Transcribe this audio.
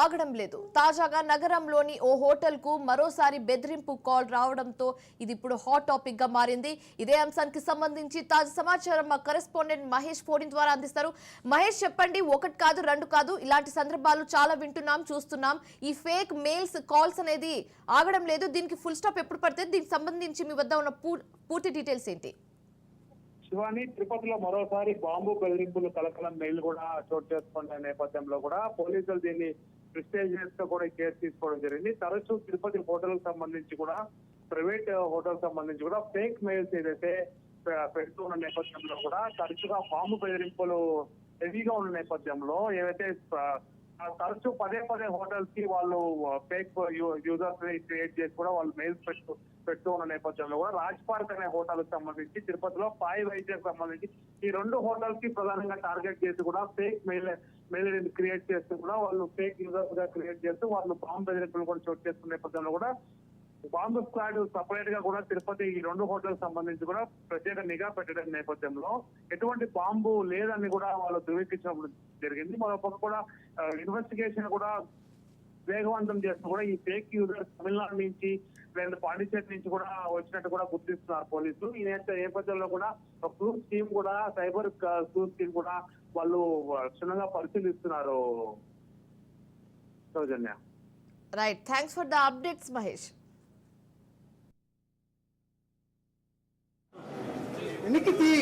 ఆగడం లేదు. తాజాగా నగరంలోని ఓ హోటల్ కు మరోసారి బెదిరింపు కాల్ రావడంతో ఇది ఇప్పుడు హాట్ టాపిక్ గా మారింది. ఇదే అంశానికి సంబంధించి తాజా సమాచారం మా కరెస్పాండెంట్ మహేష్ ఫోన్ ద్వారా అందిస్తారు. మహేష్, చెప్పండి, ఒకటి కాదు రెండు కాదు, ఇలాంటి సందర్భాలు చాలా వింటున్నాం, చూస్తున్నాం. ఈ ఫేక్ మెయిల్స్ కాల్స్ అనేది ఆగడం లేదు. దీనికి ఫుల్ స్టాప్ ఎప్పుడు పడితే దీనికి సంబంధించి మీ వద్ద ఉన్న పూర్తి డీటెయిల్స్ ఏంటి? శివాని, తిరుపతిలో మరోసారి బాంబు బెదిరింపులు కలకలం మెయిల్ కూడా చోటు చేసుకున్న నేపథ్యంలో కూడా పోలీసులు దీన్ని ప్రిస్టేజియస్ గా కూడా కేసు తీసుకోవడం జరిగింది. తరచూ తిరుపతి హోటల్ సంబంధించి కూడా, ప్రైవేట్ హోటల్ సంబంధించి కూడా ఫేక్ మెయిల్స్ ఏదైతే పెడుతున్న నేపథ్యంలో కూడా తరచుగా బాంబు బెదిరింపులు హెవీగా ఉన్న నేపథ్యంలో ఏవైతే తరచూ పదే హోటల్స్ కి వాళ్ళు ఫేక్ యూజర్స్ ని క్రియేట్ చేసి కూడా వాళ్ళు మెయిల్స్ పెడుతూ ఉన్న నేపథ్యంలో కూడా రాజ్ పార్క్ అనే హోటల్ కి సంబంధించి తిరుపతిలో పాయ్ వైద్యకు సంబంధించి ఈ రెండు హోటల్స్ కి ప్రధానంగా టార్గెట్ చేసి కూడా ఫేక్ మెయిల్ క్రియేట్ చేస్తూ కూడా వాళ్ళు ఫేక్ యూజర్స్ గా క్రియేట్ చేస్తూ వాళ్ళు బాంబు బెదిరింపులు కూడా చోటు చేస్తున్న నేపథ్యంలో కూడా బాంబు స్క్వాడ్ సపరేట్ గా కూడా తిరుపతి ఈ రెండు హోటల్ సంబంధించి కూడా ప్రత్యేక నిఘా పెట్టడం నేపథ్యంలో ఎటువంటి బాంబు లేదని కూడా వాళ్ళు ధృవీకరించడం జరిగింది. మరోపక్క కూడా ఇన్వెస్టిగేషన్ కూడా వేగవంతం చేస్తూ కూడా ఈ ఫేక్ యూజర్ తమిళనాడు నుంచి లేదా పాండిచేరి నుంచి కూడా వచ్చినట్టు కూడా గుర్తిస్తున్నారు పోలీసులు. ఈ నేపథ్యంలో కూడా క్రూజ్ టీం కూడా సైబర్ క్రూజ్ టీం కూడా వాళ్ళు క్షుణ్ణంగా పరిశీలిస్తున్నారు. Soujanya, right, thanks for the updates Mahesh. నిఖితి